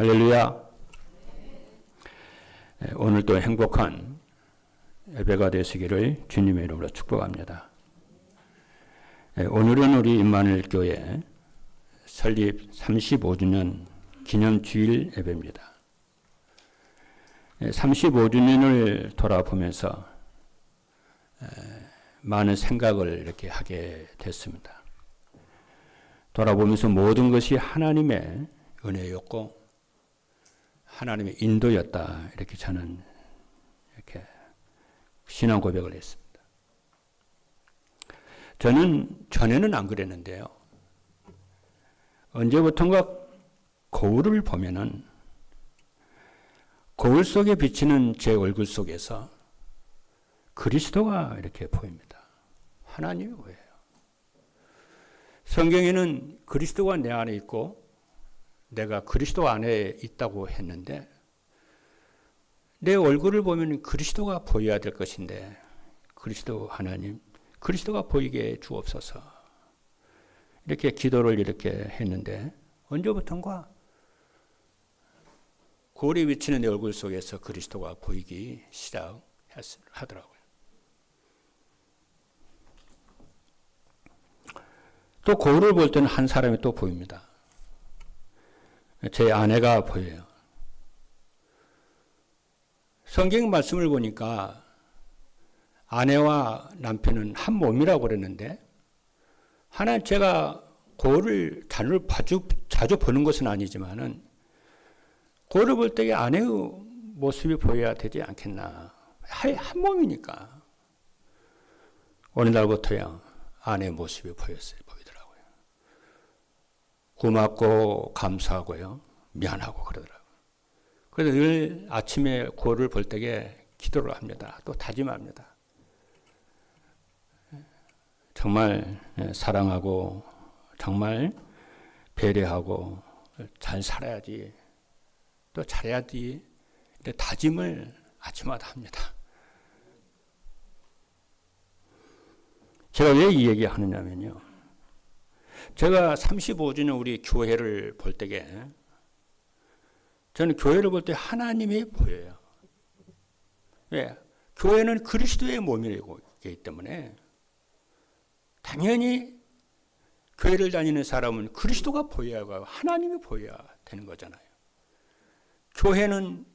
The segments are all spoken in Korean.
할렐루야. 오늘도 행복한 예배가 되시기를 주님의 이름으로 축복합니다. 오늘은 우리 임마누엘 교회 설립 35주년 기념주일 예배입니다. 35주년을 돌아보면서 많은 생각을 이렇게 하게 됐습니다. 돌아보면서 모든 것이 하나님의 은혜였고 하나님의 인도였다, 이렇게 저는 이렇게 신앙 고백을 했습니다. 저는 전에는 안 그랬는데요. 언제부턴가 거울을 보면은 거울 속에 비치는 제 얼굴 속에서 그리스도가 이렇게 보입니다. 하나님이 보여요. 성경에는 그리스도가 내 안에 있고 내가 그리스도 안에 있다고 했는데 내 얼굴을 보면 그리스도가 보여야 될 것인데 그리스도 하나님, 그리스도가 보이게 주옵소서, 이렇게 기도를 이렇게 했는데 언제부턴가 거울에 비치는 내 얼굴 속에서 그리스도가 보이기 시작하더라고요. 또 거울을 볼 때는 한 사람이 또 보입니다. 제 아내가 보여요. 성경 말씀을 보니까 아내와 남편은 한 몸이라고 그랬는데 하나님, 제가 거울을 자주 보는 것은 아니지만은 거울을 볼 때 아내의 모습이 보여야 되지 않겠나. 한 몸이니까. 어느 날부터야 아내의 모습이 보이더라고요. 고맙고 감사하고요, 미안하고 그러더라고요. 그래서 늘 아침에 거울을 볼 때에 기도를 합니다. 또 다짐합니다. 정말 사랑하고 정말 배려하고 잘 살아야지, 또 잘해야지, 이렇게 다짐을 아침마다 합니다. 제가 왜 이 얘기 하느냐면요, 제가 35주년 우리 교회를 볼 때에 저는 교회를 볼 때 하나님이 보여요. 왜? 교회는 그리스도의 몸이기 때문에 당연히 교회를 다니는 사람은 그리스도가 보여야 하고 하나님이 보여야 되는 거잖아요. 교회는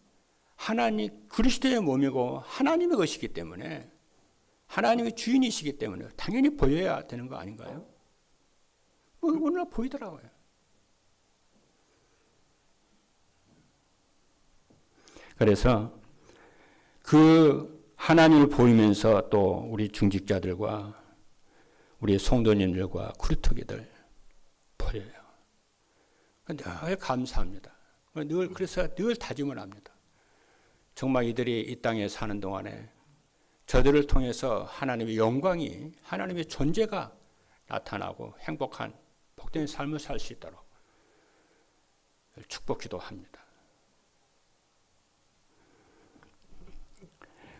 하나님, 그리스도의 몸이고 하나님의 것이기 때문에, 하나님의 주인이시기 때문에 당연히 보여야 되는 거 아닌가요? 어느 날 보이더라고요. 그래서 그 하나님을 보이면서 또 우리 중직자들과 우리 성도님들과 구루터기들 보여요. 늘 감사합니다. 그래서 늘 다짐을 합니다. 정말 이들이 이 땅에 사는 동안에 저들을 통해서 하나님의 영광이, 하나님의 존재가 나타나고 행복한 복된 삶을 살 수 있도록 축복기도 합니다.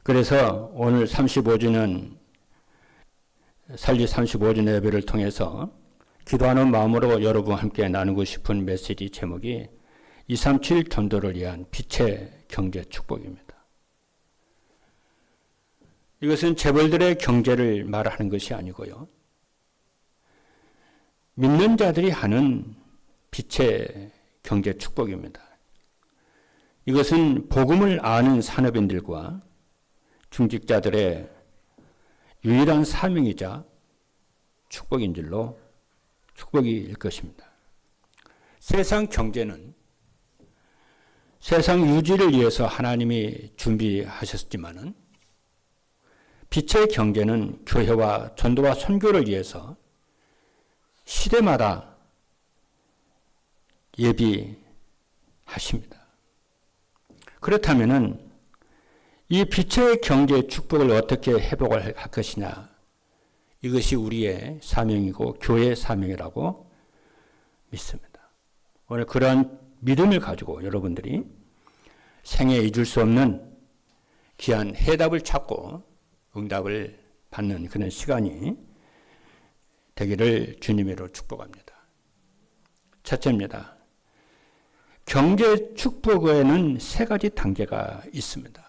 그래서 오늘 35주년 설립 35주년 예배를 통해서 기도하는 마음으로 여러분과 함께 나누고 싶은 메시지 제목이 237 전도를 위한 빛의 경제 축복입니다. 이것은 재벌들의 경제를 말하는 것이 아니고요, 믿는 자들이 하는 빛의 경제 축복입니다. 이것은 복음을 아는 산업인들과 중직자들의 유일한 사명이자 축복인 줄로 축복일 것입니다. 세상 경제는 세상 유지를 위해서 하나님이 준비하셨지만은 빛의 경제는 교회와 전도와 선교를 위해서 시대마다 예비하십니다. 그렇다면은 이 빛의 경제 축복을 어떻게 회복을 할 것이냐, 이것이 우리의 사명이고 교회의 사명이라고 믿습니다. 오늘 그런 믿음을 가지고 여러분들이 생애 잊을 수 없는 귀한 해답을 찾고 응답을 받는 그런 시간이 되기를 주님으로 축복합니다. 첫째입니다. 경제 축복에는 세 가지 단계가 있습니다.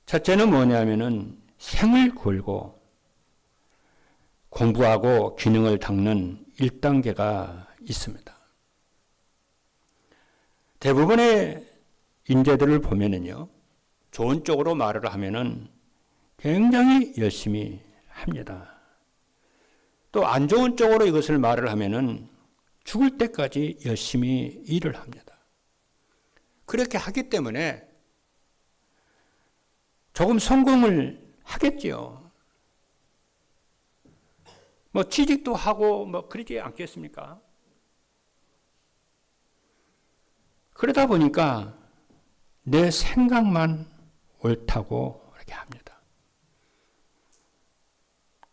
첫째는 뭐냐면은 생을 걸고 공부하고 균형을 닦는 1단계가 있습니다. 대부분의 인재들을 보면은요, 좋은 쪽으로 말을 하면은 굉장히 열심히 합니다. 또 안 좋은 쪽으로 이것을 말을 하면은 죽을 때까지 열심히 일을 합니다. 그렇게 하기 때문에 조금 성공을 하겠지요. 뭐 취직도 하고 뭐 그러지 않겠습니까? 그러다 보니까 내 생각만 옳다고 이렇게 합니다.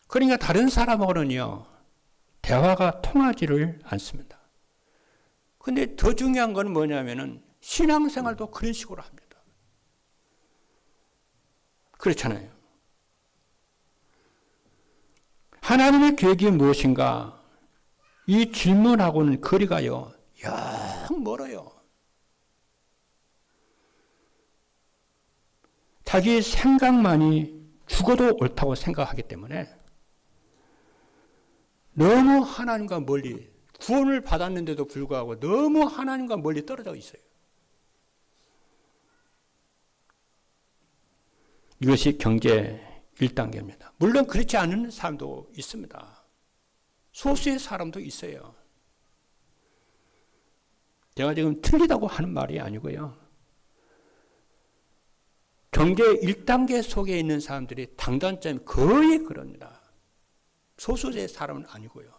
그러니까 다른 사람하고는요, 대화가 통하지를 않습니다. 근데 더 중요한 건 뭐냐면은 신앙생활도 그런 식으로 합니다. 그렇잖아요. 하나님의 계획이 무엇인가? 이 질문하고는 거리가요, 영 멀어요. 자기 생각만이 죽어도 옳다고 생각하기 때문에 너무 하나님과 멀리, 구원을 받았는데도 불구하고 너무 하나님과 멀리 떨어져 있어요. 이것이 경제 1단계입니다. 물론 그렇지 않은 사람도 있습니다. 소수의 사람도 있어요. 제가 지금 틀리다고 하는 말이 아니고요. 경제 1단계 속에 있는 사람들이 당단점이 거의 그럽니다. 소수의 사람은 아니고요.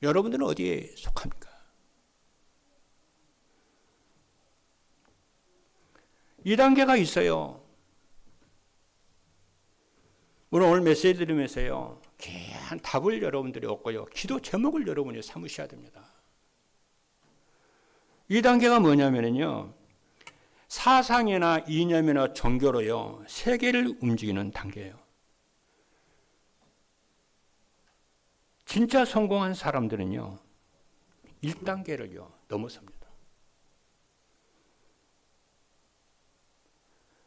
여러분들은 어디에 속합니까? 이 단계가 있어요. 오늘 메시지 들으면서요, 귀한 답을 여러분들이 얻고요, 기도 제목을 여러분이 삼으셔야 됩니다. 이 단계가 뭐냐면요, 사상이나 이념이나 종교로요, 세계를 움직이는 단계예요. 진짜 성공한 사람들은요, 1단계를요, 넘어섭니다.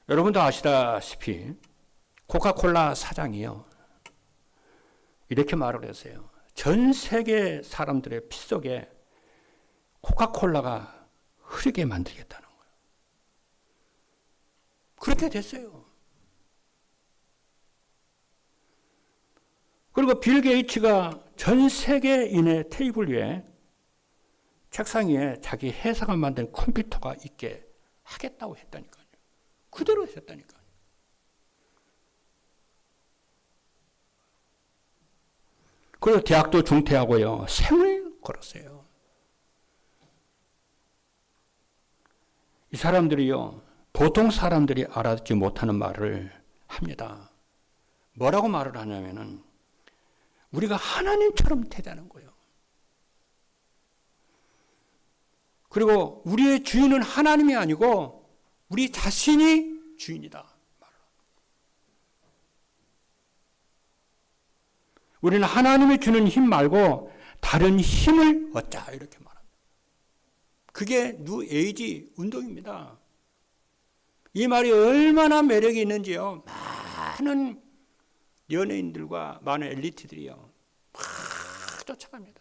여러분도 아시다시피 코카콜라 사장이요, 이렇게 말을 했어요. 전 세계 사람들의 피 속에 코카콜라가 흐르게 만들겠다는 거예요. 그렇게 됐어요. 그리고 빌 게이츠가 전 세계인의 테이블 위에, 책상 위에 자기 회사가 만든 컴퓨터가 있게 하겠다고 했다니까요. 그대로 했다니까요. 그리고 대학도 중퇴하고요, 생을 걸었어요. 이 사람들이요, 보통 사람들이 알아듣지 못하는 말을 합니다. 뭐라고 말을 하냐면은, 우리가 하나님처럼 되자는 거예요. 그리고 우리의 주인은 하나님이 아니고 우리 자신이 주인이다. 우리는 하나님이 주는 힘 말고 다른 힘을 얻자, 이렇게 말합니다. 그게 뉴 에이지 운동입니다. 이 말이 얼마나 매력이 있는지요. 많은 연예인들과 많은 엘리트들이요, 막 쫓아갑니다.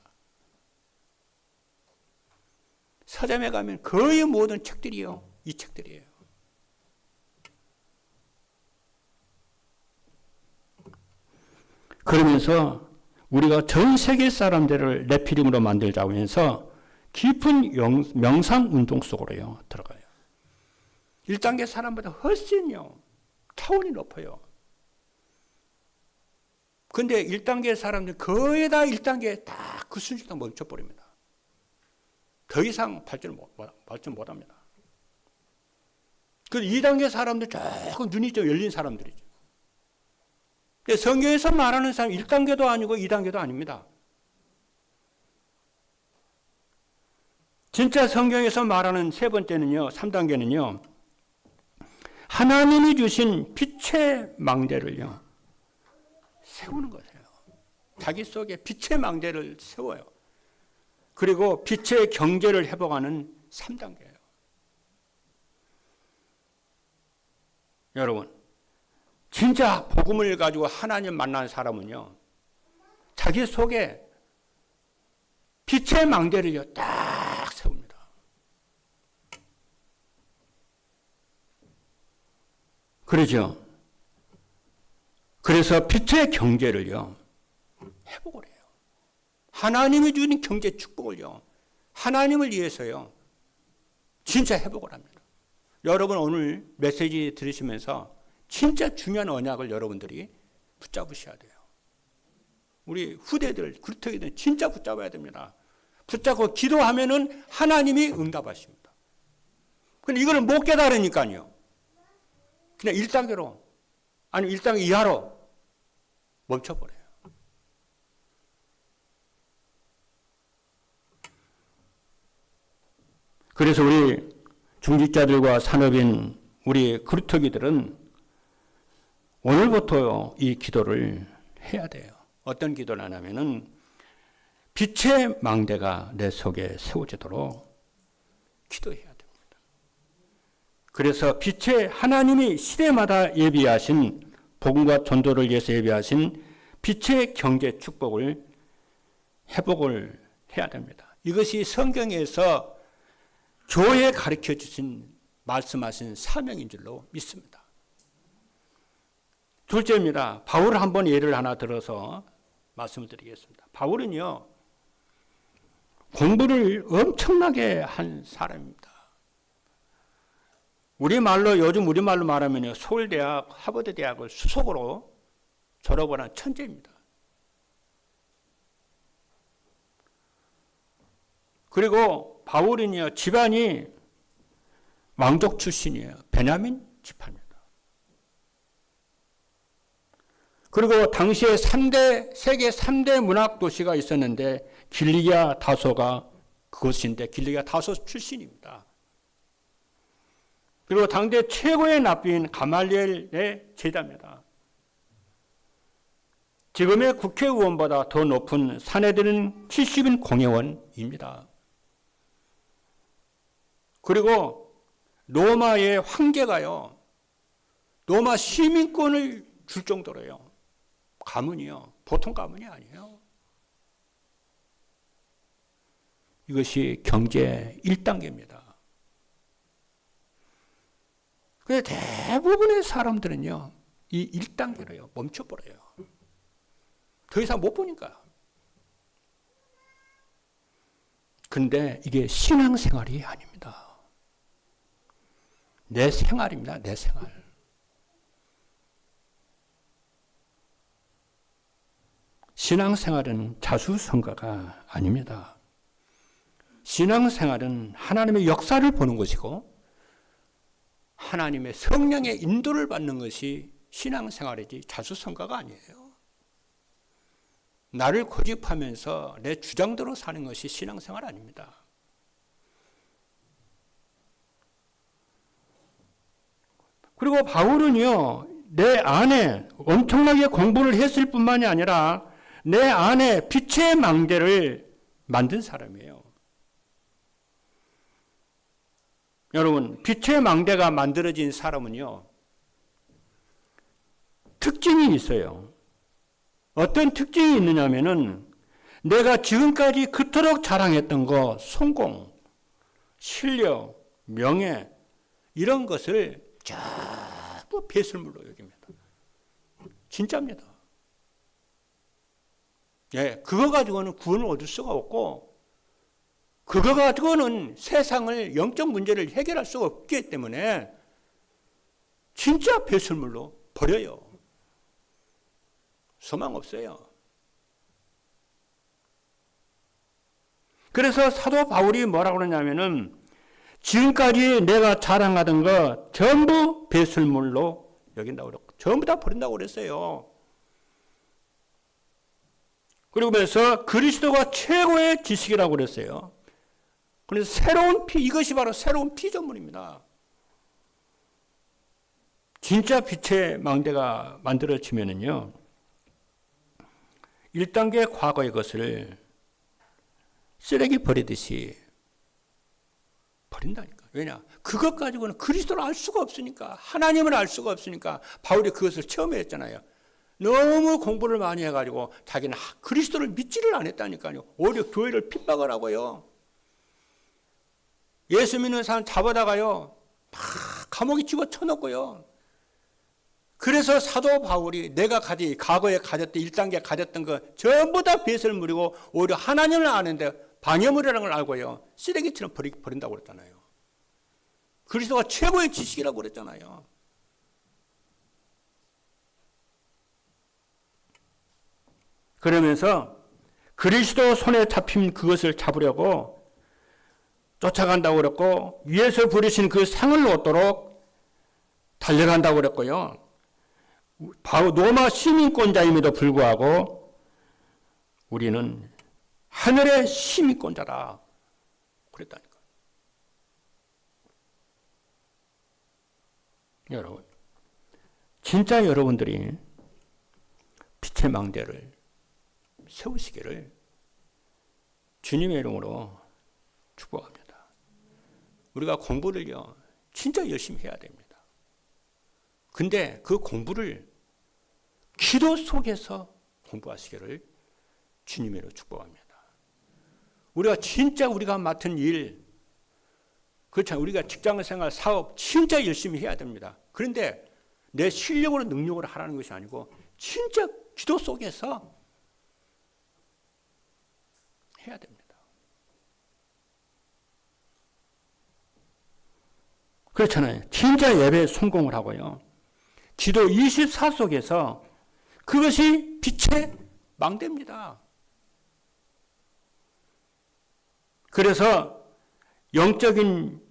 서점에 가면 거의 모든 책들이요, 이 책들이에요. 그러면서 우리가 전 세계 사람들을 네피림으로 만들자고 해서 깊은 명상 운동 속으로요, 들어가요. 1단계 사람보다 훨씬요, 차원이 높아요. 근데 1단계 사람들 거의 다 1단계에 딱 그 순식간에 멈춰버립니다. 더 이상 발전 못합니다. 그 2단계 사람들 조금 눈이 좀 열린 사람들이죠. 성경에서 말하는 사람 1단계도 아니고 2단계도 아닙니다. 진짜 성경에서 말하는 세 번째는요, 3단계는요, 하나님이 주신 빛의 망대를요, 세우는 거예요. 자기 속에 빛의 망대를 세워요. 그리고 빛의 경계를 회복하는 3단계예요. 여러분, 진짜 복음을 가지고 하나님 만난 사람은요, 자기 속에 빛의 망대를요, 딱 세웁니다. 그러죠. 그래서 빛의 경계를요, 회복을 해요. 하나님이 주는 경제 축복을요, 하나님을 위해서요, 진짜 회복을 합니다. 여러분 오늘 메시지 들으시면서 진짜 중요한 언약을 여러분들이 붙잡으셔야 돼요. 우리 후대들, 그루터기들 진짜 붙잡아야 됩니다. 붙잡고 기도하면은 하나님이 응답하십니다. 근데 이거를 못 깨달으니까요, 그냥 1단계로, 아니면 1단계 이하로 멈춰버려요. 그래서 우리 중직자들과 산업인 우리 그루터기들은 오늘부터 이 기도를 해야 돼요. 어떤 기도를 하냐면은 빛의 망대가 내 속에 세워지도록 기도해야 됩니다. 그래서 빛의 하나님이 시대마다 예비하신 복음과 전도를 위해서 예비하신 빛의 경제 축복을 회복을 해야 됩니다. 이것이 성경에서 교회에 가르쳐 주신 말씀하신 사명인 줄로 믿습니다. 둘째입니다. 바울을 한번 예를 하나 들어서 말씀을 드리겠습니다. 바울은요, 공부를 엄청나게 한 사람입니다. 요즘 우리말로 말하면요, 서울대학, 하버드대학을 수석으로 졸업을 한 천재입니다. 그리고 바울은요, 집안이 왕족 출신이에요. 베냐민 지파입니다. 그리고 당시에 세계 3대 문학 도시가 있었는데 길리기아 다소가 그것인데 길리기아 다소 출신입니다. 그리고 당대 최고의 랍비인 가말리엘의 제자입니다. 지금의 국회의원보다 더 높은 사내들은 70인 공회원입니다. 그리고 로마의 황제가요, 로마 시민권을 줄 정도로요, 가문이요, 보통 가문이 아니에요. 이것이 경제 1단계입니다. 근데 대부분의 사람들은요, 이 1단계로요, 멈춰버려요. 더 이상 못 보니까. 근데 이게 신앙생활이 아닙니다. 내 생활입니다. 내 생활. 신앙생활은 자수성가가 아닙니다. 신앙생활은 하나님의 역사를 보는 것이고 하나님의 성령의 인도를 받는 것이 신앙생활이지 자수성가가 아니에요. 나를 고집하면서 내 주장대로 사는 것이 신앙생활 아닙니다. 그리고 바울은요, 내 안에 엄청나게 공부를 했을 뿐만이 아니라 내 안에 빛의 망대를 만든 사람이에요. 여러분, 빛의 망대가 만들어진 사람은요, 특징이 있어요. 어떤 특징이 있느냐면은 내가 지금까지 그토록 자랑했던 거, 성공, 실력, 명예, 이런 것을 전부 배설물로 여깁니다. 진짜입니다. 예, 그거 가지고는 구원을 얻을 수가 없고, 그거 가지고는 세상을 영적 문제를 해결할 수가 없기 때문에 진짜 배설물로 버려요. 소망 없어요. 그래서 사도 바울이 뭐라고 그러냐면은 지금까지 내가 자랑하던 거 전부 배설물로 여긴다고 그랬고 전부 다 버린다고 그랬어요. 그리고 그래서 그리스도가 최고의 지식이라고 그랬어요. 그래서 새로운 피, 이것이 바로 새로운 피조물입니다. 진짜 빛의 망대가 만들어지면은요, 1단계 과거의 것을 쓰레기 버리듯이 버린다니까. 왜냐? 그것 가지고는 그리스도를 알 수가 없으니까, 하나님을 알 수가 없으니까 바울이 그것을 체험했잖아요. 너무 공부를 많이 해가지고 자기는 그리스도를 믿지를 않았다니까요. 오히려 교회를 핍박을 하고요. 예수 믿는 사람 잡아다가요, 막 감옥에 집어쳐넣고요. 그래서 사도 바울이 내가 과거에 가졌던 1단계 가졌던 거 전부 다 뱃을 무리고 오히려 하나님을 아는데 방해물이라는 걸 알고요, 쓰레기처럼 버린다고 그랬잖아요. 그리스도가 최고의 지식이라고 그랬잖아요. 그러면서 그리스도 손에 잡힌 그것을 잡으려고 쫓아간다고 그랬고, 위에서 부르신 그 상을 얻도록 달려간다고 그랬고요. 로마 시민권자임에도 불구하고 우리는 하늘의 시민권자다 그랬다니까. 여러분, 진짜 여러분들이 빛의 망대를 세우시기를 주님의 이름으로 축복합니다. 우리가 공부를요, 진짜 열심히 해야 됩니다. 근데 그 공부를 기도 속에서 공부하시기를 주님으로 축복합니다. 우리가 진짜 우리가 맡은 일, 그렇잖아요. 우리가 직장생활, 사업 진짜 열심히 해야 됩니다. 그런데 내 실력으로 능력으로 하라는 것이 아니고 진짜 기도 속에서 해야 됩니다. 그렇잖아요. 진짜 예배에 성공을 하고요. 기도 24 속에서 그것이 빛의 망대입니다. 그래서 영적인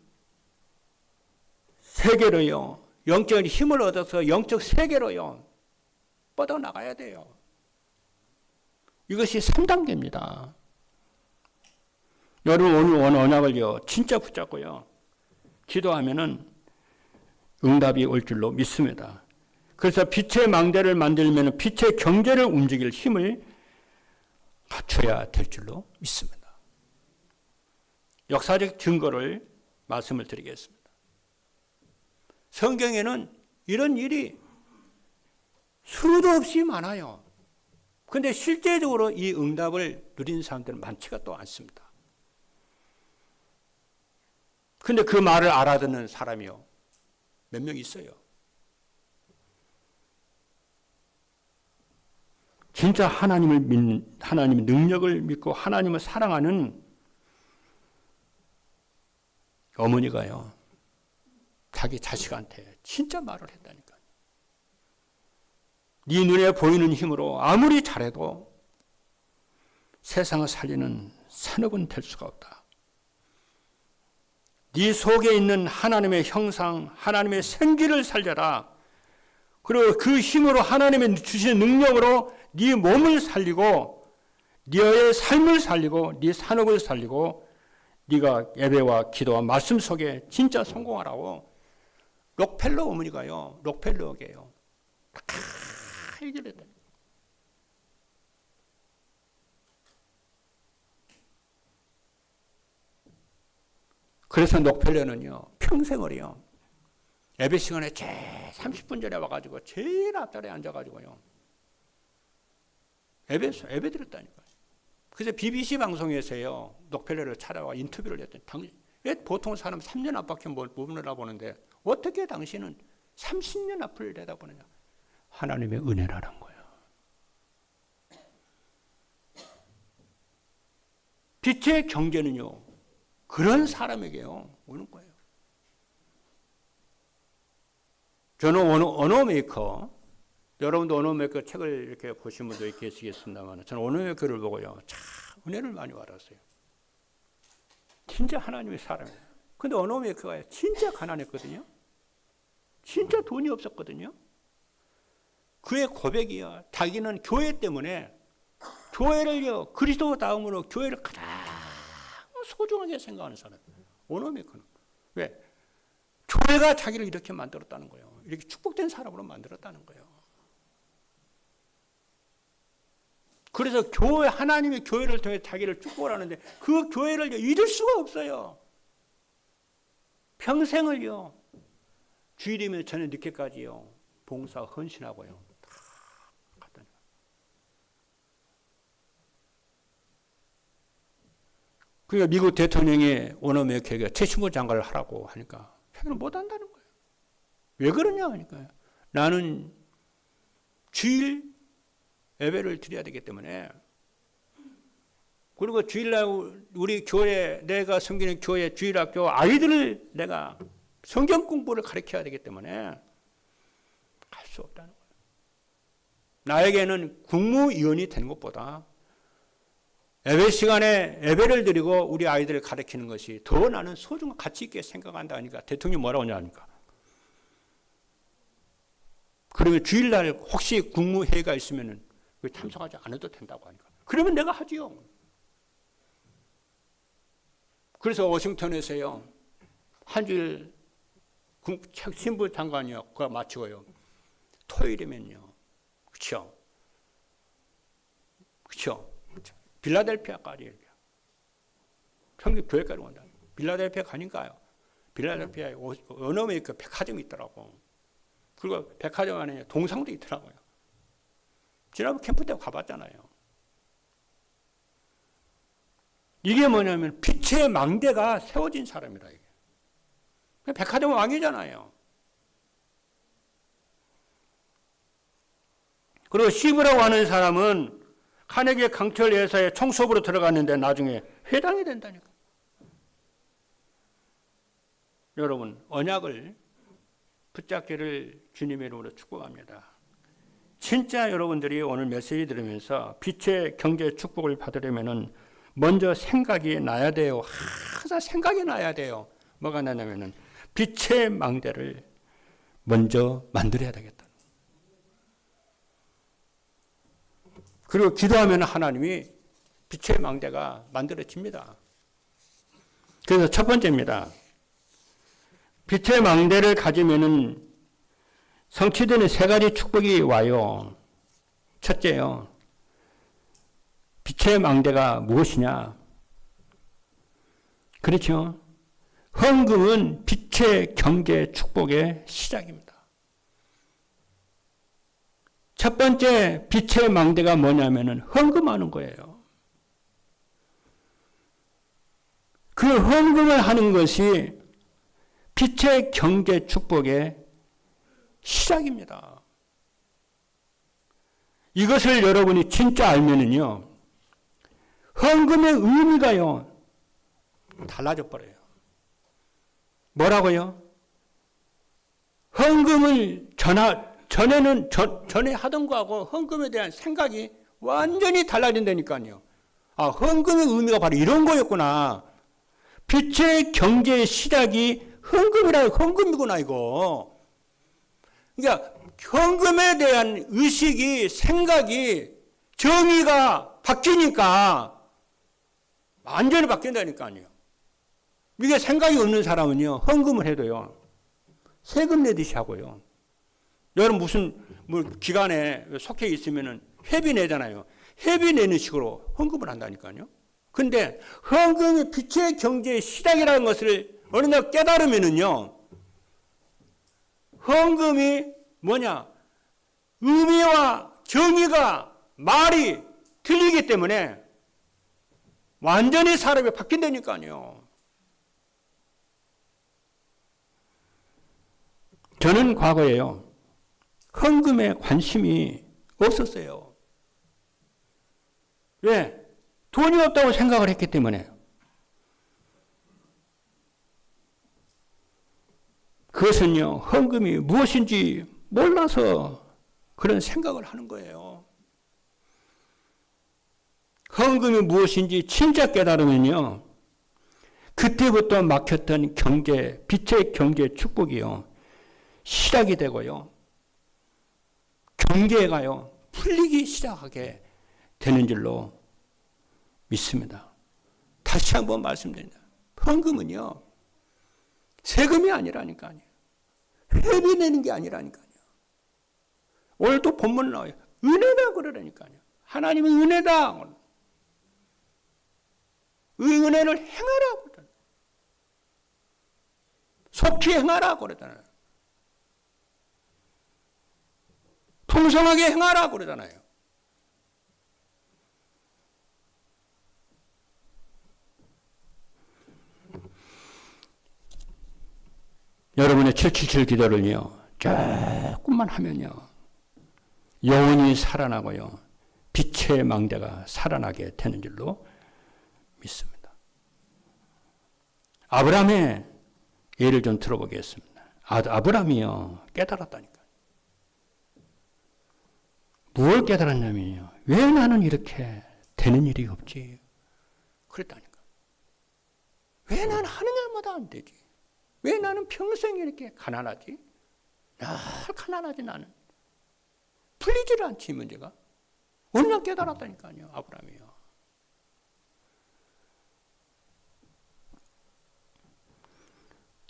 세계로요, 영적인 힘을 얻어서 영적 세계로요, 뻗어나가야 돼요. 이것이 3단계입니다. 여러분 오늘 언약을요, 진짜 붙잡고요, 기도하면은 응답이 올 줄로 믿습니다. 그래서 빛의 망대를 만들면 빛의 경제를 움직일 힘을 갖춰야 될 줄로 믿습니다. 역사적 증거를 말씀을 드리겠습니다. 성경에는 이런 일이 수도 없이 많아요. 그런데 실제적으로 이 응답을 누린 사람들은 많지가 또 않습니다. 그런데 그 말을 알아듣는 사람이요, 몇 명 있어요. 진짜 하나님을 믿는, 하나님의 능력을 믿고 하나님을 사랑하는 어머니가요, 자기 자식한테 진짜 말을 했다니까요. 네 눈에 보이는 힘으로 아무리 잘해도 세상을 살리는 산업은 될 수가 없다. 네 속에 있는 하나님의 형상, 하나님의 생기를 살려라. 그리고 그 힘으로 하나님의 주시는 능력으로 네 몸을 살리고 너의 삶을 살리고 네 산업을 살리고 네가 예배와 기도와 말씀 속에 진짜 성공하라고 록펠러 어머니가요, 록펠러에게요, 다 해결했다. 그래서 록펠러는요, 평생을요, 예배 시간에 제일 30분 전에 와가지고 제일 앞자리에 앉아가지고요, 예배 드렸다니까요. 그래서 BBC 방송에서요, 록펠러를 찾아와 인터뷰를 했더니, 왜 보통 사람 3년 앞밖에 못 내다보는데 어떻게 당신은 30년 앞을 내다보느냐. 하나님의 은혜라는 거예요. 빛의 경제는요, 그런 사람에게요, 오는 거예요. 저는 언어메이커, 여러분도 언어메이커 책을 이렇게 보신 분도 계시겠습니다만, 저는 언어메이커를 보고요, 참 은혜를 많이 받았어요. 진짜 하나님의 사람이에요. 근데 언어메이커가 진짜 가난했거든요. 진짜 돈이 없었거든요. 그의 고백이요, 자기는 교회 때문에 교회를요, 그리스도 다음으로 교회를 가장 소중하게 생각하는 사람. 언어메이커는 왜? 교회가 자기를 이렇게 만들었다는 거예요. 이렇게 축복된 사람으로 만들었다는 거예요. 그래서 교회, 하나님의 교회를 통해 자기를 축복을 하는데 그 교회를 잊을 수가 없어요. 평생을요. 주일이면 저녁 늦게까지요. 봉사 헌신하고요. 다 갔다니까. 그러니까 미국 대통령이 오너메 교회가 최신부 장관을 하라고 하니까 자기는 못 한다는 거예요. 왜 그러냐 하니까요. 나는 주일 예배를 드려야 되기 때문에, 그리고 주일날 우리 교회, 내가 섬기는 교회 주일학교 아이들을 내가 성경 공부를 가르쳐야 되기 때문에 할 수 없다는 거예요. 나에게는 국무위원이 되는 것보다 예배 시간에 예배를 드리고 우리 아이들을 가르치는 것이 더 나는 소중한 가치 있게 생각한다 하니까 대통령이 뭐라고 하냐니까. 그러면 주일날 혹시 국무회의가 있으면 참석하지 않아도 된다고 하니까. 그러면 내가 하지요. 그래서 워싱턴에서요, 한 주일 신부 장관이요, 그거 마치고요. 토요일이면요. 그쵸? 빌라델피아까지 이렇게. 평균 교회까지 온다. 빌라델피아 가니까요. 빌라델피아에 어너메이커 백화점이 있더라고. 그리고 백화점 안에 동상도 있더라고요. 지난번 캠프 때 가봤잖아요. 이게 뭐냐면 빛의 망대가 세워진 사람이라 이게. 백화점 왕이잖아요. 그리고 시브라고 하는 사람은 카네기 강철 예사의 총수업으로 들어갔는데 나중에 회당이 된다니까. 여러분, 언약을 붙잡기를 주님의 이름으로 축복합니다. 진짜 여러분들이 오늘 메시지 들으면서 빛의 경제 축복을 받으려면은 먼저 생각이 나야 돼요. 항상 생각이 나야 돼요. 뭐가 나냐면은 빛의 망대를 먼저 만들어야 되겠다. 그리고 기도하면 하나님이 빛의 망대가 만들어집니다. 그래서 첫 번째입니다. 빛의 망대를 가지면은 성취되는 세 가지 축복이 와요. 첫째요. 빛의 망대가 무엇이냐? 그렇죠. 헌금은 빛의 경제 축복의 시작입니다. 첫 번째 빛의 망대가 뭐냐면은 헌금하는 거예요. 그 헌금을 하는 것이 빛의 경제 축복의 시작입니다. 이것을 여러분이 진짜 알면은요, 헌금의 의미가요, 달라져 버려요. 뭐라고요? 헌금을 전에 하던 거하고 헌금에 대한 생각이 완전히 달라진다니까요. 아, 헌금의 의미가 바로 이런 거였구나. 빛의 경제의 시작이 헌금이구나, 이거. 그러니까, 헌금에 대한 의식이, 생각이, 정의가 바뀌니까, 완전히 바뀐다니까요. 이게 생각이 없는 사람은요, 헌금을 해도요, 세금 내듯이 하고요. 여러분 무슨 기관에 속해 있으면은 회비 내잖아요. 회비 내는 식으로 헌금을 한다니까요. 근데 헌금이 빛의 경제의 시작이라는 것을 어느 날 깨달으면은요, 헌금이 뭐냐? 의미와 정의가 말이 틀리기 때문에 완전히 사람이 바뀐다니까요. 저는 과거에요, 헌금에 관심이 없었어요. 왜? 돈이 없다고 생각을 했기 때문에. 그것은요, 헌금이 무엇인지 몰라서 그런 생각을 하는 거예요. 헌금이 무엇인지 진짜 깨달으면요, 그때부터 막혔던 빛의 경제 축복이요, 시작이 되고요, 경계가요, 풀리기 시작하게 되는 줄로 믿습니다. 다시 한번 말씀드립니다. 헌금은요, 세금이 아니라니까요. 회비 내는 게 아니라니까요. 오늘 또 본문 나와요. 은혜다 그러라니까요. 하나님의 은혜다. 이 은혜를 행하라고 그러잖아요. 속히 행하라고 그러잖아요. 풍성하게 행하라고 그러잖아요. 여러분의 777 기도를요, 조금만 하면요, 영혼이 살아나고요, 빛의 망대가 살아나게 되는 줄로 믿습니다. 아브라함의 예를 좀 들어보겠습니다. 아브라함이요, 깨달았다니까요. 무엇을 깨달았냐면요, 왜 나는 이렇게 되는 일이 없지? 그랬다니까. 왜 나는 하는 일마다 안 되지? 왜 나는 평생 이렇게 가난하지? 늘 가난하지 나는. 풀리지를 않지 문제가. 어느 날 깨달았다니까요, 아브라함이요.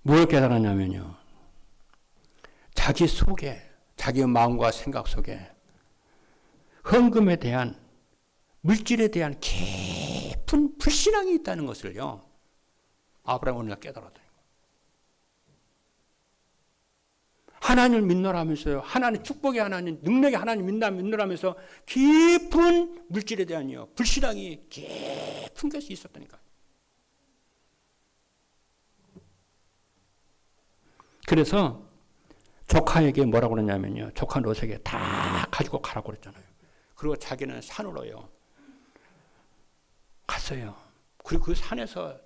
뭘 깨달았냐면요, 자기 속에, 자기 마음과 생각 속에 헌금에 대한, 물질에 대한 깊은 불신앙이 있다는 것을요, 아브라함은 어느 날 깨달았다니까요. 하나님을 믿노라면서요, 하나님 축복의 하나님, 능력의 하나님 믿노라면서 깊은 물질에 대한요, 불신앙이 깊은 것이 있었다니까요. 그래서 조카에게 뭐라고 그러냐면요, 조카 롯에게 다 가지고 가라고 그랬잖아요. 그리고 자기는 산으로요 갔어요. 그리고 그 산에서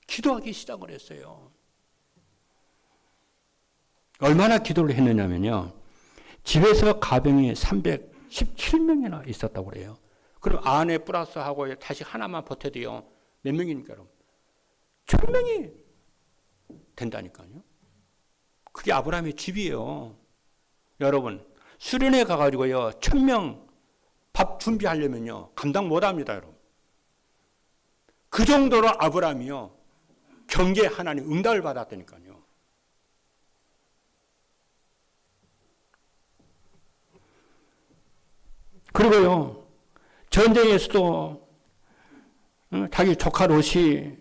기도하기 시작을 했어요. 얼마나 기도를 했느냐면요, 집에서 가병이 317명이나 있었다고 그래요. 그럼 아내 플러스하고 다시 하나만 버텨도요, 몇 명이니까 그럼 1000명이 된다니까요. 그게 아브라함의 집이에요. 여러분, 수련회 가가지고요, 1000명 밥 준비하려면요, 감당 못합니다, 여러분. 그 정도로 아브라함이요, 경제 하나님 응답을 받았다니까요. 그리고요, 전쟁에서도 자기 조카 롯이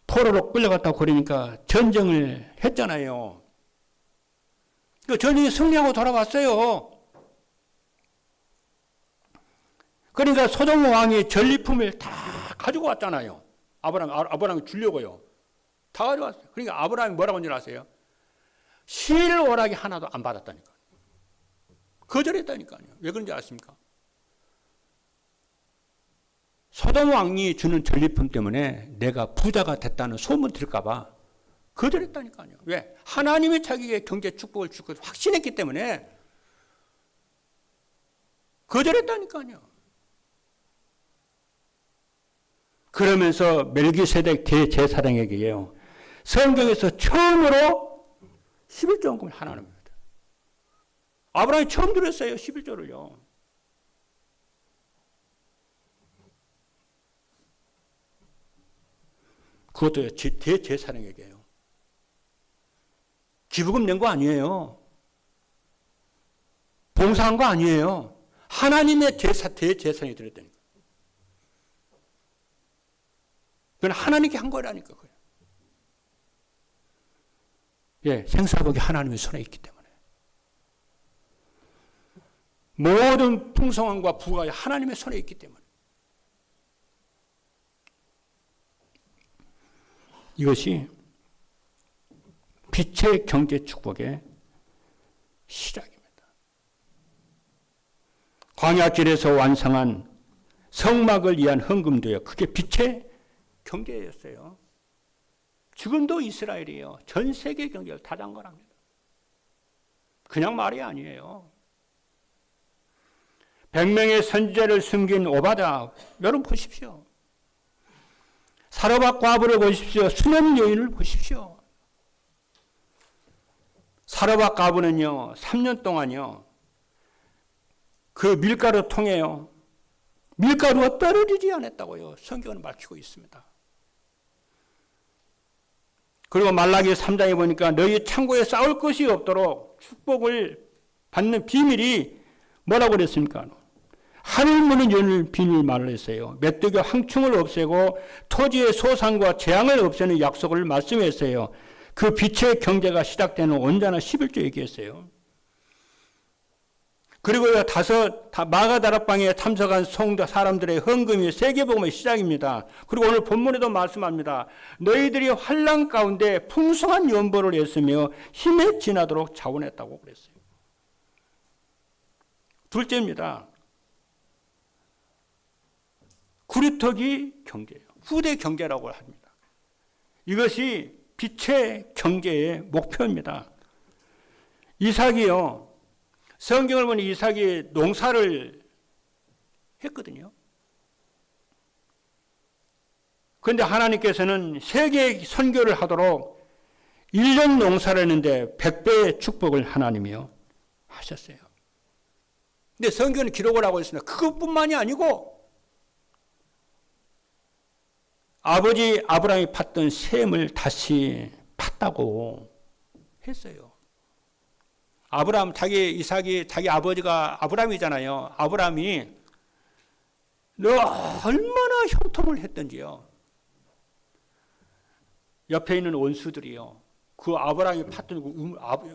포로로 끌려갔다고 그러니까 전쟁을 했잖아요. 그 전쟁에 승리하고 돌아왔어요. 그러니까 소돔 왕이 전리품을 다 가지고 왔잖아요. 아브라함이 주려고요. 다 가져왔어요. 그러니까 아브라함이 뭐라고 한 줄 아세요? 실오락이 하나도 안 받았다니까요. 거절했다니까요. 왜 그런지 아십니까? 소돔 왕이 주는 전리품 때문에 내가 부자가 됐다는 소문 들을까봐 거절했다니까요. 왜? 하나님의 자기에게 경제 축복을 줄 것을 확신했기 때문에 거절했다니까요. 그러면서 멜기세덱 대제사장에게요, 성경에서 처음으로 11조원금을 하나님입니다. 아브라함이 처음 들었어요, 11조를요. 그것도 대제사장에게요. 기부금 낸 거 아니에요. 봉사한 거 아니에요. 하나님의 대제사장이 드렸다니까. 그건 하나님께 한 거라니까. 예, 생사복이 하나님의 손에 있기 때문에. 모든 풍성함과 부가 하나님의 손에 있기 때문에. 이것이 빛의 경제 축복의 시작입니다. 광야길에서 완성한 성막을 위한 헌금도요, 그게 빛의 경제였어요. 지금도 이스라엘이요, 전 세계 경제를 다 장관합니다. 그냥 말이 아니에요. 100명의 선지자를 숨긴 오바다, 여러분 보십시오. 사르밧 과부를 보십시오. 수면 여인을 보십시오. 사르밧 과부는요, 3년 동안요, 그 밀가루 통에요, 밀가루가 떨어지지 않았다고요, 성경은 밝히고 있습니다. 그리고 말라기 3장에 보니까 너희 창고에 쌓을 것이 없도록 축복을 받는 비밀이 뭐라고 그랬습니까? 하늘 무는 연을 비밀 말을 했어요. 메뚜기 황충을 없애고 토지의 소상과 재앙을 없애는 약속을 말씀했어요. 그 빛의 경제가 시작되는 온전한 11조 얘기했어요. 그리고 마가다락방에 참석한 성도 사람들의 헌금이 세계복음의 시작입니다. 그리고 오늘 본문에도 말씀합니다. 너희들이 환난 가운데 풍성한 연보를 했으며 힘에 지나도록 자원했다고 그랬어요. 둘째입니다. 구리터기 경제예요. 후대 경제라고 합니다. 이것이 빛의 경제의 목표입니다. 이삭이요. 성경을 보니 이삭이 농사를 했거든요. 그런데 하나님께서는 세계 선교를 하도록 1년 농사를 했는데 100배의 축복을 하나님이요 하셨어요. 근데 성경은 기록을 하고 있습니다. 그것뿐만이 아니고 아버지 아브라함이 팠던 셈을 다시 팠다고 했어요. 아브라함, 자기 아버지가 아브라함이잖아요. 아브라함이 얼마나 형통을 했던지요. 옆에 있는 원수들이요. 그 아브라함이 팠던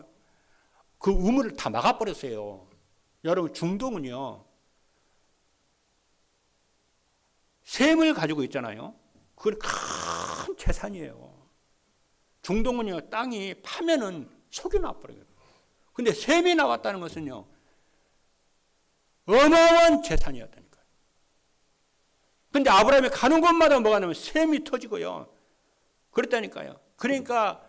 그 우물을 다 막아버렸어요. 여러분, 중동은요. 셈을 가지고 있잖아요. 그건 큰 재산이에요. 중동은요, 땅이 파면은 속이 나버려요. 근데 셈이 나왔다는 것은요, 어마어마한 재산이었다니까요. 근데 아브라함이 가는 곳마다 뭐가 나면 셈이 터지고요. 그랬다니까요. 그러니까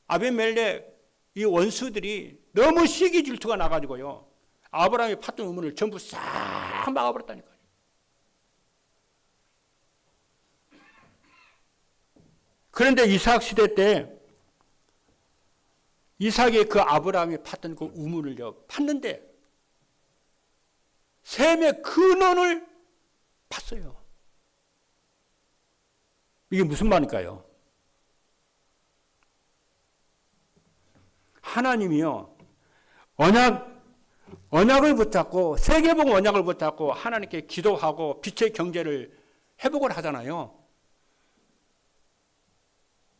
아비멜렉 이 원수들이 너무 시기 질투가 나가지고요. 아브라함이 팠던 우물을 전부 싹 막아버렸다니까요. 그런데 이삭 시대 때 이삭이 그 아브라함이 팠던 그 우물을요 팠는데 셈의 근원을 팠어요. 이게 무슨 말일까요? 하나님이요 언약을 붙잡고 세계복 언약을 붙잡고 하나님께 기도하고 빛의 경제를 회복을 하잖아요.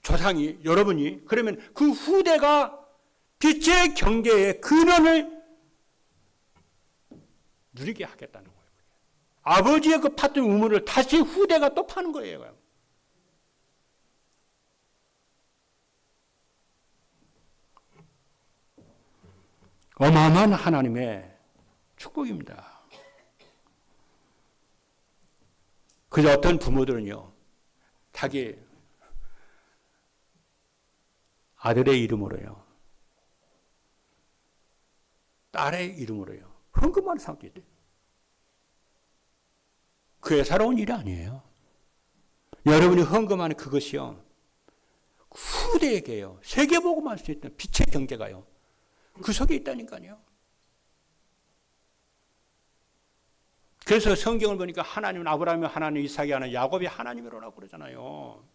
조상이 여러분이 그러면 그 후대가 빛의 경제의 근원을 누리게 하겠다는 거예요. 아버지의 그 팠던 우물을 다시 후대가 또 파는 거예요. 어마어마한 하나님의 축복입니다. 그래서 어떤 부모들은요, 자기 아들의 이름으로요, 딸의 이름으로요, 헌금하는 사람도 있대요. 그게 사로운 일이 아니에요. 여러분이 헌금하는 그것이요, 후대에게요, 세계복음할 수 있는 빛의 경제가요, 그 속에 있다니까요. 그래서 성경을 보니까 하나님은 아브라함이 하나님, 이삭이 하나님, 야곱이 하나님이라고 그러잖아요.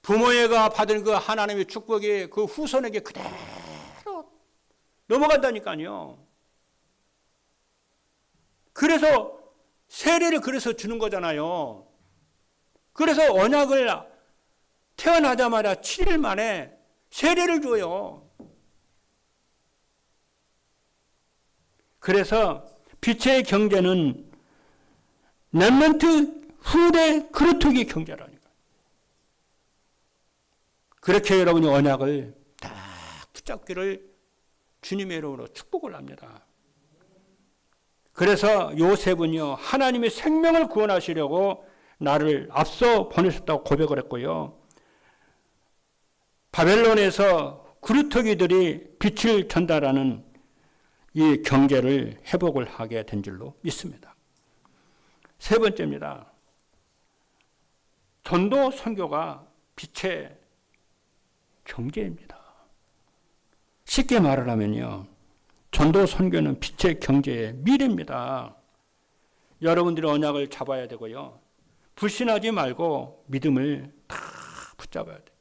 부모가 받은 그 하나님의 축복이 그 후손에게 그대로 넘어간다니까요. 그래서 세례를 그래서 주는 거잖아요. 그래서 언약을 태어나자마자 7일 만에 세례를 줘요. 그래서 빛의 경제는 렘넌트 후대 그루터기 경제라니까. 그렇게 여러분이 언약을 딱 붙잡기를 주님의 이름으로 축복을 합니다. 그래서 요셉은요, 하나님의 생명을 구원하시려고 나를 앞서 보내셨다고 고백을 했고요. 바벨론에서 그루터기들이 빛을 전달하는 이 경제를 회복을 하게 된 줄로 믿습니다. 세 번째입니다. 전도 선교가 빛의 경제입니다. 쉽게 말을 하면요, 전도 선교는 빛의 경제의 미래입니다. 여러분들이 언약을 잡아야 되고요, 불신하지 말고 믿음을 다 붙잡아야 돼요.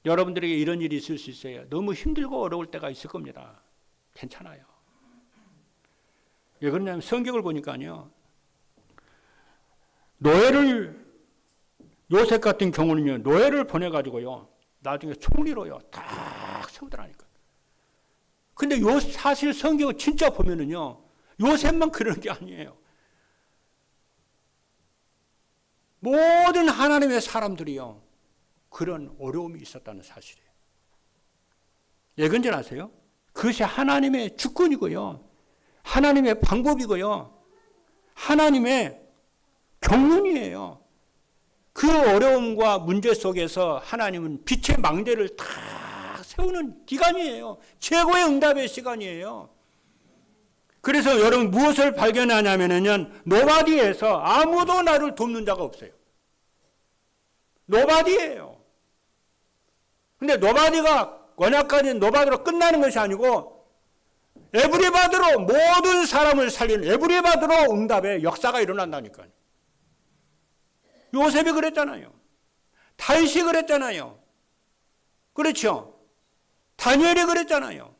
여러분들에게 이런 일이 있을 수 있어요. 너무 힘들고 어려울 때가 있을 겁니다. 괜찮아요. 왜 그러냐면 성경을 보니까요. 노예를 요셉 같은 경우는요. 노예를 보내가지고요. 나중에 총리로요. 딱 세우더라니까. 근데 사실 성경을 진짜 보면은요. 요셉만 그런 게 아니에요. 모든 하나님의 사람들이요. 그런 어려움이 있었다는 사실이에요. 왜 그런지 아세요? 그것이 하나님의 주권이고요. 하나님의 방법이고요. 하나님의 경륜이에요. 그 어려움과 문제 속에서 하나님은 빛의 망대를 다 세우는 기간이에요. 최고의 응답의 시간이에요. 그래서 여러분 무엇을 발견하냐면요. 노바디에서 아무도 나를 돕는 자가 없어요. 노바디예요. 근데 노바디가 원약까지 노바디로 끝나는 것이 아니고 에브리바디로 모든 사람을 살리는 에브리바디로 응답의 역사가 일어난다니까요. 요셉이 그랬잖아요. 다윗이 그랬잖아요. 그렇죠? 다니엘이 그랬잖아요.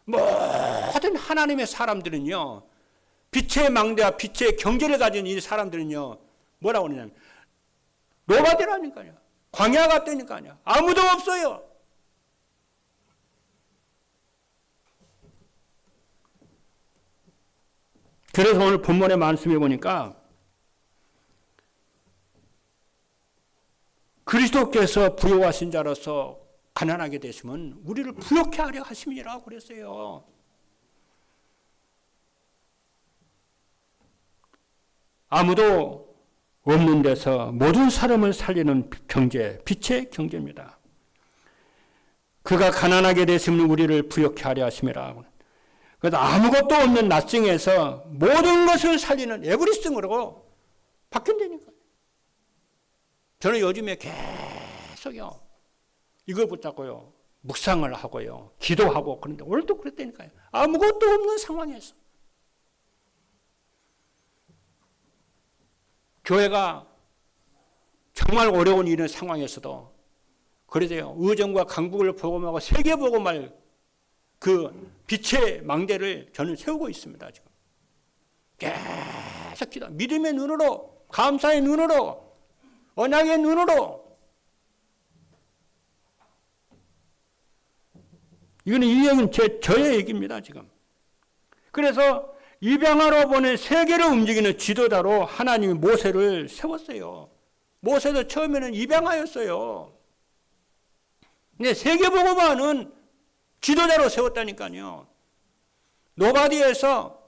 모든 하나님의 사람들은요. 빛의 망대와 빛의 경제를 가진 이 사람들은요. 뭐라고 그러냐면 노바디라니까요. 광야 같다니까요. 아무도 없어요. 그래서 오늘 본문의 말씀에 보니까 그리스도께서 부요하신 자로서 가난하게 되시면 우리를 부욕해 하려 하심이라고 그랬어요. 아무도 없는 데서 모든 사람을 살리는 경제, 빛의 경제입니다. 그가 가난하게 되시면 우리를 부욕해 하려 하심이라. 그래서 아무것도 없는 나중에서 모든 것을 살리는 에브리싱으로 바뀐다니까요. 저는 요즘에 계속요. 이걸 붙잡고요. 묵상을 하고요. 기도하고 그런데 오늘도 그랬다니까요. 아무것도 없는 상황에서. 교회가 정말 어려운 이런 상황에서도 그러세요. 의정과 강북을 복음하고 세계 복음할 그 빛의 망대를 저는 세우고 있습니다. 지금 계속 기도. 믿음의 눈으로, 감사의 눈으로, 언약의 눈으로. 이거는 이 얘기는 저의 얘기입니다. 지금. 그래서 입양하러 보낸 세계를 움직이는 지도자로 하나님이 모세를 세웠어요. 모세도 처음에는 입양하였어요. 근데 세계복음화는 지도자로 세웠다니까요. 노바디에서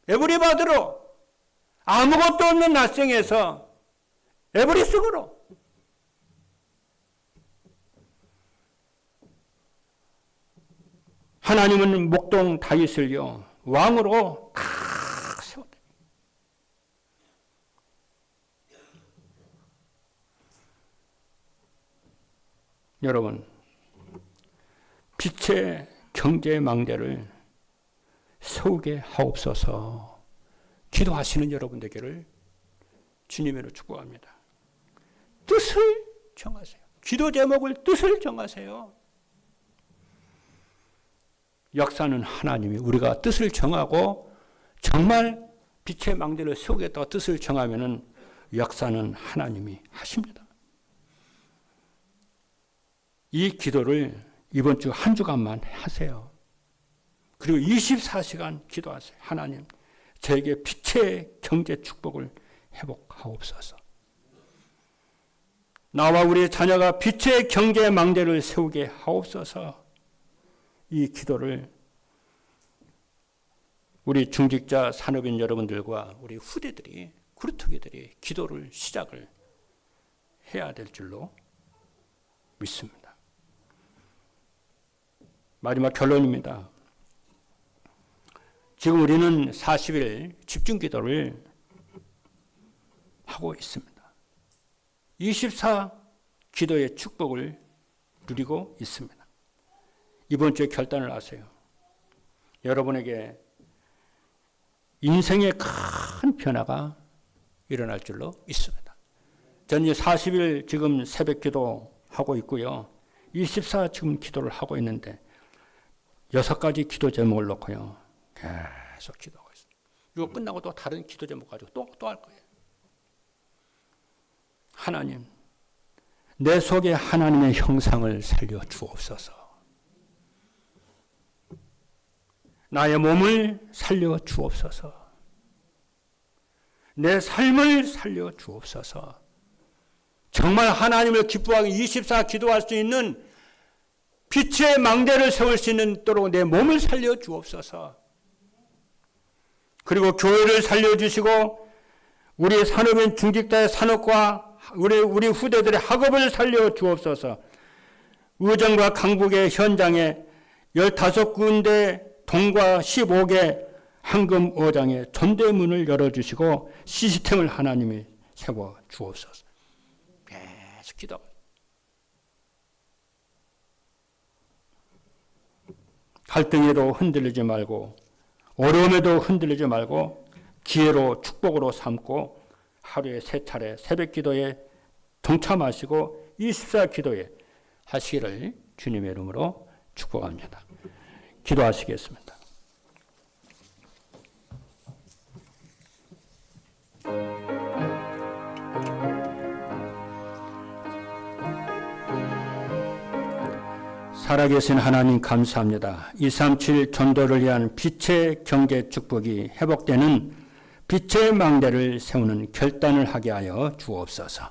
에브리바디로 아무것도 없는 낯생에서 에브리스으로 하나님은 목동 다윗을요 왕으로 다 세웠다. 여러분 빛의 경제 망대를 세우게 하옵소서. 기도하시는 여러분 되기를 주님으로 축복합니다. 뜻을 정하세요. 기도 제목을 뜻을 정하세요. 역사는 하나님이 우리가 뜻을 정하고 정말 빛의 망대를 세우겠다고 뜻을 정하면은 역사는 하나님이 하십니다. 이 기도를 이번 주 한 주간만 하세요. 그리고 24시간 기도하세요. 하나님, 저에게 빛의 경제 축복을 회복하옵소서. 나와 우리 자녀가 빛의 경제 망대를 세우게 하옵소서. 이 기도를 우리 중직자 산업인 여러분들과 우리 후대들이, 그루터기들이 기도를 시작을 해야 될 줄로 믿습니다. 마지막 결론입니다. 지금 우리는 40일 집중 기도를 하고 있습니다. 24 기도의 축복을 누리고 있습니다. 이번 주에 결단을 하세요. 여러분에게 인생의 큰 변화가 일어날 줄로 믿습니다. 저는 40일 지금 새벽 기도 하고 있고요. 24 지금 기도를 하고 있는데 6가지 기도 제목을 놓고요. 계속 기도하고 있어요. 이거 끝나고 또 다른 기도 제목 가지고 또 할 거예요. 하나님, 내 속에 하나님의 형상을 살려 주옵소서. 나의 몸을 살려 주옵소서. 내 삶을 살려 주옵소서. 정말 하나님을 기뻐하게 24 기도할 수 있는 빛의 망대를 세울 수 있도록 내 몸을 살려 주옵소서. 그리고 교회를 살려주시고 우리 산업인 중직자의 산업과 우리 후대들의 학업을 살려 주옵소서. 의정과 강북의 현장에 15군데 동과 15개 황금 어장의 전대문을 열어주시고 시스템을 하나님이 세워 주옵소서. 계속 기도. 갈등에도 흔들리지 말고 어려움에도 흔들리지 말고 기회로 축복으로 삼고 하루에 3차례 새벽 기도에 동참하시고 24 기도에 하시기를 주님의 이름으로 축복합니다. 기도하시겠습니다. 살아계신 하나님 감사합니다. 237 전도를 위한 빛의 경제 축복이 회복되는 빛의 망대를 세우는 결단을 하게 하여 주옵소서.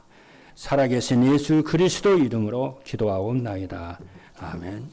살아계신 예수 그리스도 이름으로 기도하옵나이다. 아멘.